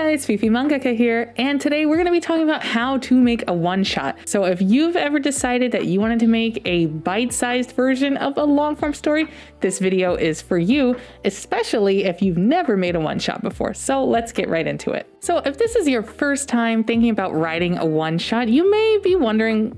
guys, Fifi Mangaka here, and today we're going to be talking about how to make a one-shot. So if you've ever decided that you wanted to make a bite-sized version of a long-form story, this video is for you, especially if you've never made a one-shot before. So let's get right into it. So if this is your first time thinking about writing a one-shot, you may be wondering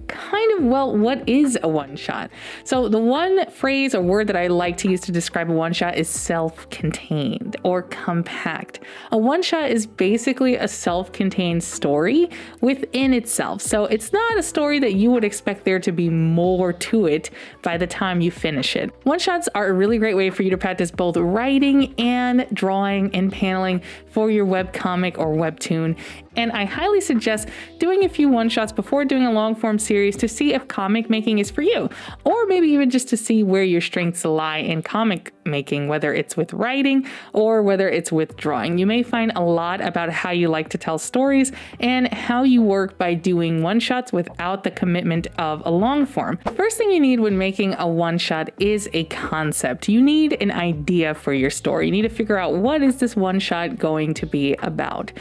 what is a one-shot? So the one phrase or word that I like to use to describe a one-shot is self-contained or compact. A one-shot is basically a self-contained story within itself. So it's not a story that you would expect there to be more to it by the time you finish it. One-shots are a really great way for you to practice both writing and drawing and paneling for your webcomic or webtoon. And I highly suggest doing a few one-shots before doing a long-form series to see if comic making is for you, or maybe even just to see where your strengths lie in comic making, whether it's with writing or whether it's with drawing. You may find a lot about how you like to tell stories and how you work by doing one-shots without the commitment of a long form. First thing you need when making a one-shot is a concept. You need an idea for your story. You need to figure out, what is this one-shot going to be about?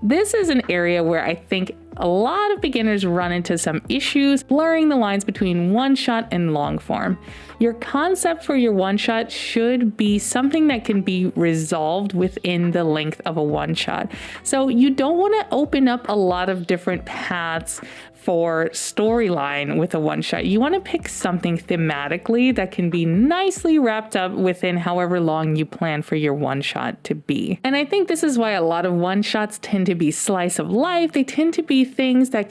This is an area where I think a lot of beginners run into some issues blurring the lines between one-shot and long form. Your concept for your one-shot should be something that can be resolved within the length of a one-shot. So you don't want to open up a lot of different paths for storyline with a one-shot. You want to pick something thematically that can be nicely wrapped up within however long you plan for your one-shot to be. And I think this is why a lot of one-shots tend to be slice of life. They tend to be things that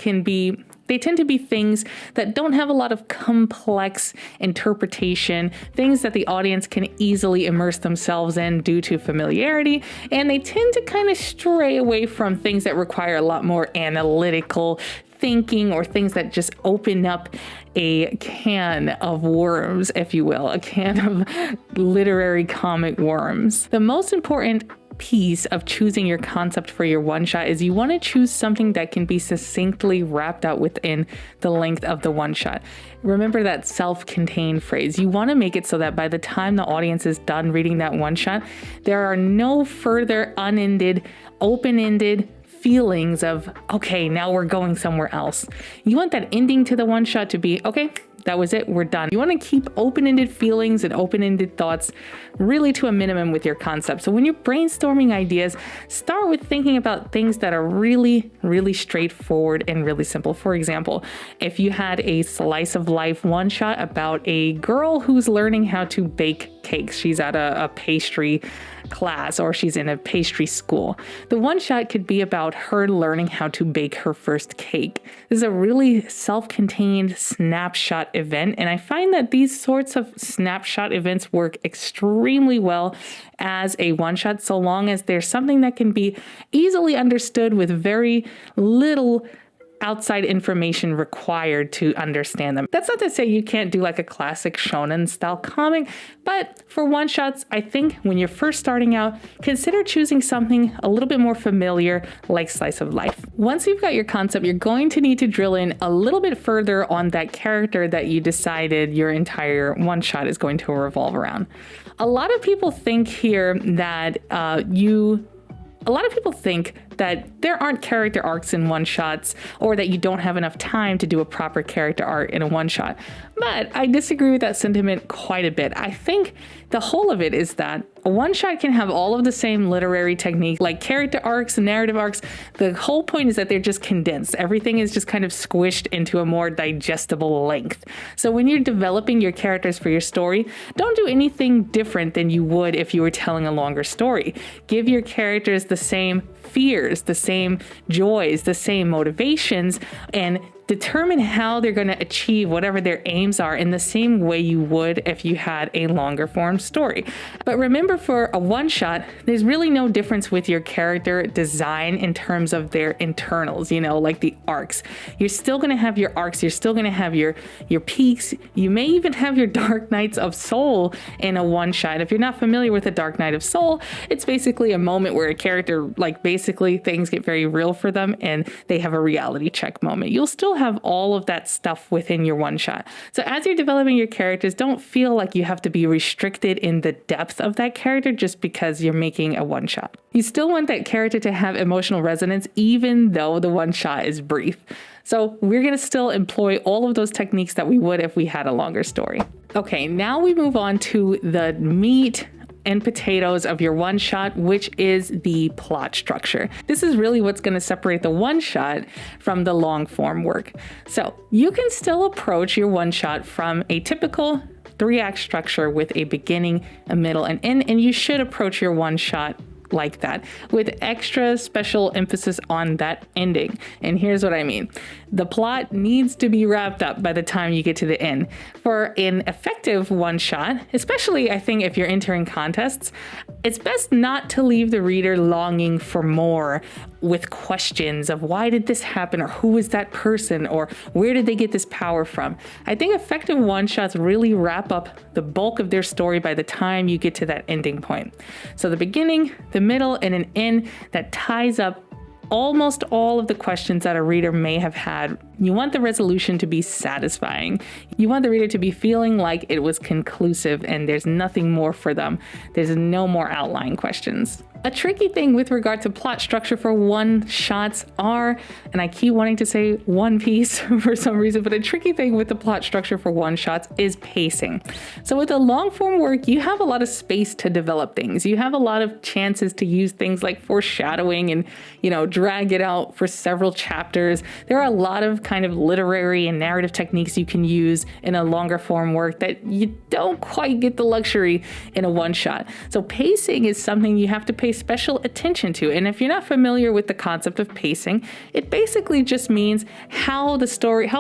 don't have a lot of complex interpretation, things that the audience can easily immerse themselves in due to familiarity, and they tend to kind of stray away from things that require a lot more analytical thinking, or things that just open up a can of worms, if you will, a can of literary comic worms. The most important piece of choosing your concept for your one-shot is you want to choose something that can be succinctly wrapped out within the length of the one-shot. Remember that self-contained phrase. You want to make it so that by the time the audience is done reading that one-shot, there are no further unended, open-ended feelings of, okay, now we're going somewhere else. You want that ending to the one shot to be, okay, that was it, we're done. You want to keep open-ended feelings and open-ended thoughts really to a minimum with your concept. So when you're brainstorming ideas, start with thinking about things that are really, really straightforward and really simple. For example, if you had a slice of life one shot about a girl who's learning how to bake cakes, she's at a pastry class or she's in a pastry school. The one shot could be about her learning how to bake her first cake. This is a really self-contained snapshot event, and I find that these sorts of snapshot events work extremely well as a one shot, so long as there's something that can be easily understood with very little outside information required to understand them. That's not to say you can't do like a classic shonen style comic, but for one shots, I think when you're first starting out, consider choosing something a little bit more familiar like slice of life. Once you've got your concept, you're going to need to drill in a little bit further on that character that you decided your entire one shot is going to revolve around. A lot of people think here that that there aren't character arcs in one-shots, or that you don't have enough time to do a proper character arc in a one-shot. But I disagree with that sentiment quite a bit. I think the whole of it is that a one-shot can have all of the same literary technique, like character arcs and narrative arcs. The whole point is that they're just condensed. Everything is just kind of squished into a more digestible length. So when you're developing your characters for your story, don't do anything different than you would if you were telling a longer story. Give your characters the same fears, the same joys, the same motivations, and determine how they're going to achieve whatever their aims are in the same way you would if you had a longer form story. But remember, for a one shot, there's really no difference with your character design in terms of their internals, like the arcs. You're still going to have your arcs. You're still going to have your peaks. You may even have your dark nights of soul in a one shot. If you're not familiar with a dark night of soul, it's basically a moment where a character basically things get very real for them and they have a reality check moment. You'll still have all of that stuff within your one shot. So as you're developing your characters, don't feel like you have to be restricted in the depth of that character just because you're making a one shot. You still want that character to have emotional resonance even though the one shot is brief. So we're going to still employ all of those techniques that we would if we had a longer story. Okay, now we move on to the meat and potatoes of your one shot, which is the plot structure. This is really what's going to separate the one shot from the long form work. So you can still approach your one shot from a typical 3-act structure with a beginning, a middle, and end, and you should approach your one shot like that, with extra special emphasis on that ending. And here's what I mean. The plot needs to be wrapped up by the time you get to the end. For an effective one shot, especially I think if you're entering contests, it's best not to leave the reader longing for more with questions of why did this happen, or who is that person, or where did they get this power from. I think effective one shots really wrap up the bulk of their story by the time you get to that ending point. So the beginning, the middle, and an end that ties up almost all of the questions that a reader may have had. You want the resolution to be satisfying. You want the reader to be feeling like it was conclusive and there's nothing more for them. There's no more outlying questions. A tricky thing with regard to plot structure for one shots are, and I keep wanting to say One Piece for some reason, but a tricky thing with the plot structure for one shots is pacing. So with a long form work, you have a lot of space to develop things. You have a lot of chances to use things like foreshadowing and, drag it out for several chapters. There are a lot of kind of literary and narrative techniques you can use in a longer form work that you don't quite get the luxury in a one shot. So pacing is something you have to pay special attention to. And if you're not familiar with the concept of pacing, it basically just means how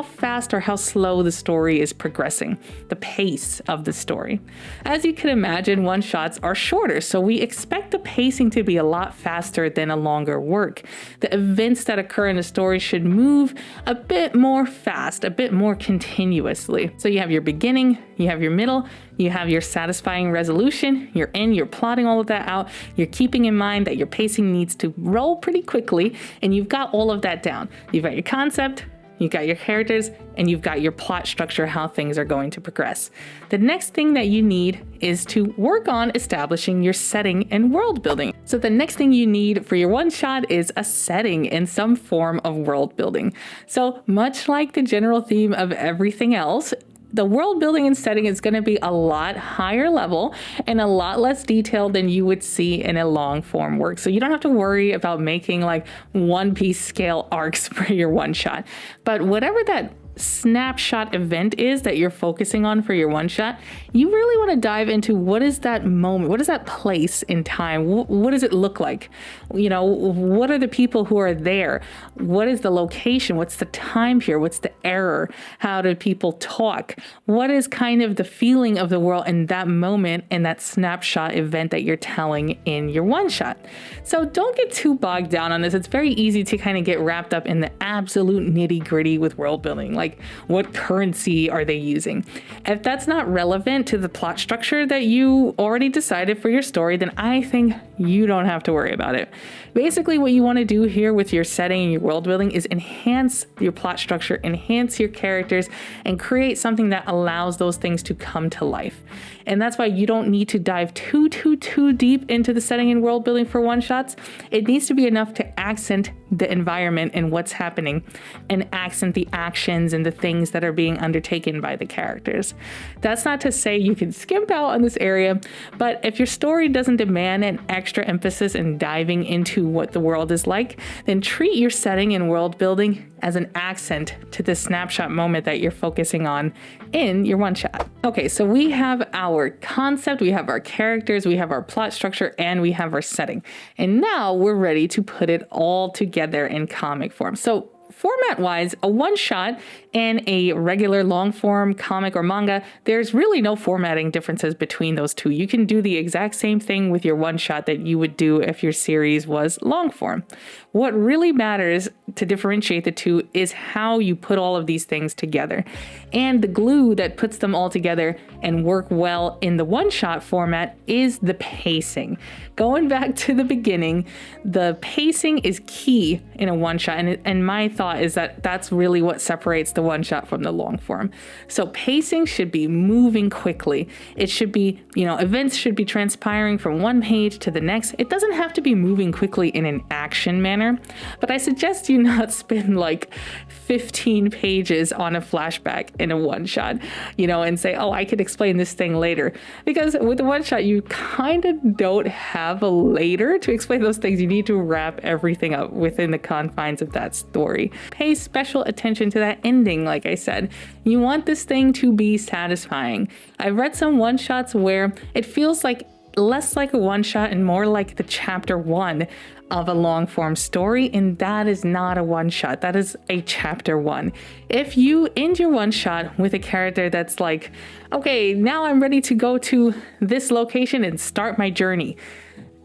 fast or how slow the story is progressing, the pace of the story. As you can imagine, one shots are shorter, so we expect the pacing to be a lot faster than a longer work. The events that occur in the story should move a bit more fast, a bit more continuously. So you have your beginning, you have your middle, you have your satisfying resolution, you're plotting all of that out, you're keeping in mind that your pacing needs to roll pretty quickly, and you've got all of that down. You've got your concept, you've got your characters, and you've got your plot structure, how things are going to progress. The next thing that you need is to work on establishing your setting and world building. So the next thing you need for your one shot is a setting in some form of world building. So much like the general theme of everything else, the world building and setting is going to be a lot higher level and a lot less detailed than you would see in a long form work. So you don't have to worry about making like One Piece scale arcs for your one shot. But whatever that snapshot event is that you're focusing on for your one shot, you really want to dive into what is that moment, what is that place in time, what does it look like, what are the people who are there, what is the location, what's the time here, what's the error, how do people talk, what is kind of the feeling of the world in that moment and that snapshot event that you're telling in your one shot. So don't get too bogged down on this. It's very easy to kind of get wrapped up in the absolute nitty gritty with world building. Like, what currency are they using? If that's not relevant to the plot structure that you already decided for your story, then I think you don't have to worry about it. Basically, what you want to do here with your setting and your world building is enhance your plot structure, enhance your characters, and create something that allows those things to come to life. And that's why you don't need to dive too deep into the setting and world building for one shots. It needs to be enough to accent the environment and what's happening, and accent the actions and the things that are being undertaken by the characters. That's not to say you can skimp out on this area, but if your story doesn't demand an extra emphasis in diving into what the world is like, then treat your setting and world building as an accent to the snapshot moment that you're focusing on in your one shot. Okay, so we have our concept, we have our characters, we have our plot structure, and we have our setting. And now we're ready to put it all together in comic form. So format-wise, a one-shot and a regular long-form comic or manga, there's really no formatting differences between those two. You can do the exact same thing with your one-shot that you would do if your series was long-form. What really matters to differentiate the two is how you put all of these things together. And the glue that puts them all together and work well in the one-shot format is the pacing. Going back to the beginning, the pacing is key in a one-shot, and my thought is that that's really what separates the one-shot from the long form. So pacing should be moving quickly. It should be, events should be transpiring from one page to the next. It doesn't have to be moving quickly in an action manner, but I suggest you not spend like 15 pages on a flashback in a one-shot, and say, oh, I could explain this thing later. Because with a one-shot, you kind of don't have a later to explain those things. You need to wrap everything up within the confines of that story. Pay special attention to that ending, like I said. You want this thing to be satisfying. I've read some one-shots where it feels like less like a one-shot and more like the chapter 1 of a long form story, and that is not a one-shot. That is a chapter 1. If you end your one-shot with a character that's like, okay, now I'm ready to go to this location and start my journey,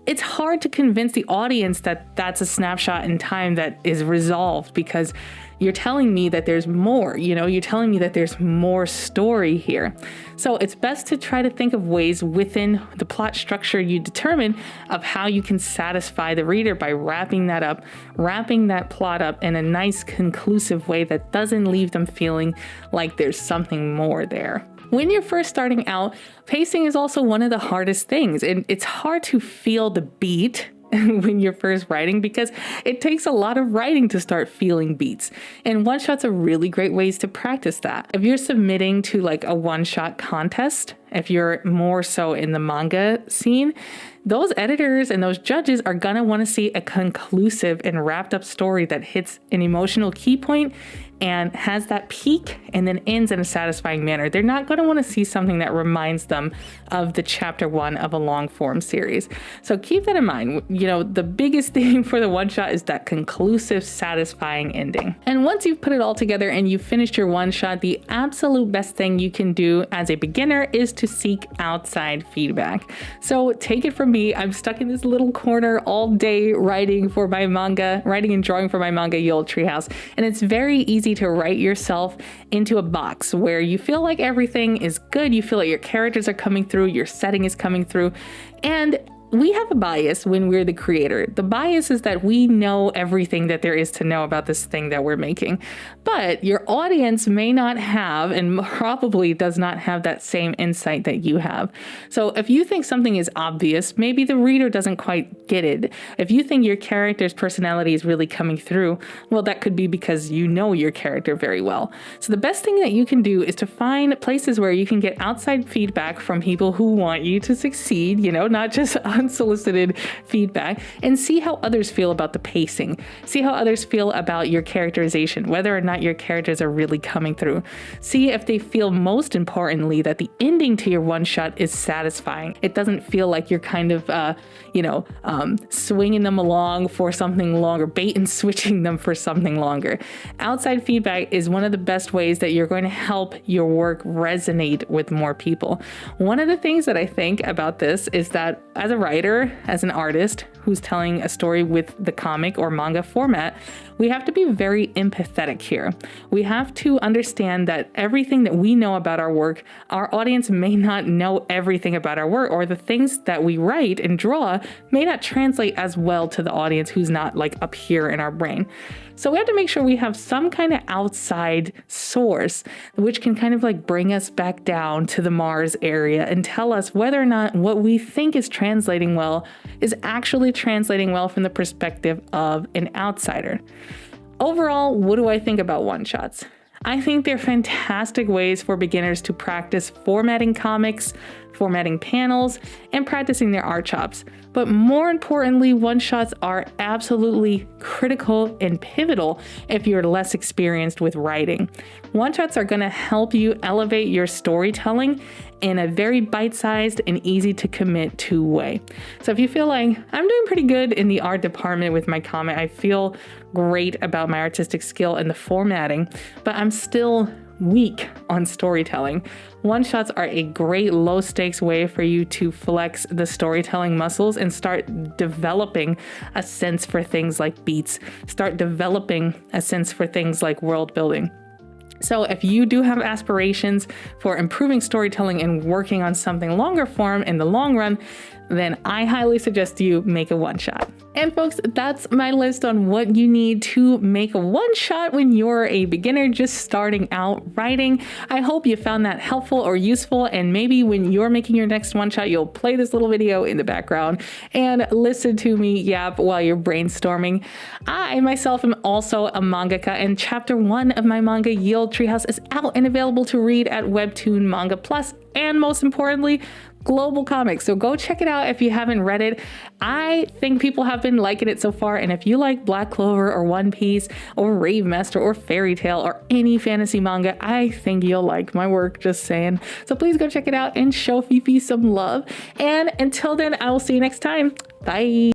it's hard to convince the audience that that's a snapshot in time that is resolved, because you're telling me that there's more, you're telling me that there's more story here. So it's best to try to think of ways within the plot structure you determine of how you can satisfy the reader by wrapping that plot up in a nice conclusive way that doesn't leave them feeling like there's something more there. When you're first starting out, pacing is also one of the hardest things, and it's hard to feel the beat when you're first writing, because it takes a lot of writing to start feeling beats. And one-shots are really great ways to practice that. If you're submitting to like a one-shot contest, if you're more so in the manga scene, those editors and those judges are gonna wanna see a conclusive and wrapped up story that hits an emotional key point and has that peak and then ends in a satisfying manner. They're not gonna wanna see something that reminds them of the chapter 1 of a long form series. So keep that in mind. The biggest thing for the one shot is that conclusive, satisfying ending. And once you've put it all together and you've finished your one shot, the absolute best thing you can do as a beginner is to seek outside feedback. So take it from me, I'm stuck in this little corner all day writing and drawing for my manga, OLDE Treehouse. And it's very easy to write yourself into a box where you feel like everything is good, you feel like your characters are coming through, your setting is coming through, and we have a bias when we're the creator. The bias is that we know everything that there is to know about this thing that we're making, but your audience may not have, and probably does not have, that same insight that you have. So if you think something is obvious, maybe the reader doesn't quite get it. If you think your character's personality is really coming through, well, that could be because you know your character very well. So the best thing that you can do is to find places where you can get outside feedback from people who want you to succeed, not just unsolicited feedback, and see how others feel about the pacing. See how others feel about your characterization, whether or not your characters are really coming through. See if they feel, most importantly, that the ending to your one shot is satisfying. It doesn't feel like you're kind of, swinging them along for something longer, bait and switching them for something longer. Outside feedback is one of the best ways that you're going to help your work resonate with more people. One of the things that I think about this is that as a writer, as an artist who's telling a story with the comic or manga format, we have to be very empathetic here. We have to understand that everything that we know about our work, our audience may not know everything about our work, or the things that we write and draw may not translate as well to the audience who's not like up here in our brain. So we have to make sure we have some kind of outside source which can kind of like bring us back down to the Mars area and tell us whether or not what we think is translating well is actually translating well from the perspective of an outsider. Overall, what do I think about one-shots? I think they're fantastic ways for beginners to practice formatting comics, formatting panels, and practicing their art chops. But more importantly, one-shots are absolutely critical and pivotal if you're less experienced with writing. One-shots are going to help you elevate your storytelling in a very bite-sized and easy to commit to way. So if you feel like I'm doing pretty good in the art department with my comic, I feel great about my artistic skill and the formatting, but I'm still weak on storytelling, one-shots are a great low-stakes way for you to flex the storytelling muscles and start developing a sense for things like beats, start developing a sense for things like world building. So if you do have aspirations for improving storytelling and working on something longer form in the long run, then I highly suggest you make a one-shot. And folks, that's my list on what you need to make a one-shot when you're a beginner just starting out writing. I hope you found that helpful or useful, and maybe when you're making your next one-shot, you'll play this little video in the background and listen to me yap while you're brainstorming. I myself am also a mangaka, and chapter 1 of my manga Yield Treehouse is out and available to read at Webtoon Manga Plus, and most importantly, Global Comics. So go check it out if you haven't read it. I think people have been liking it so far, and if you like Black Clover or One Piece or Rave Master or Fairytail or any fantasy manga, I think you'll like my work, just saying. So please go check it out and show Fifi some love. And until then, I will see you next time. Bye.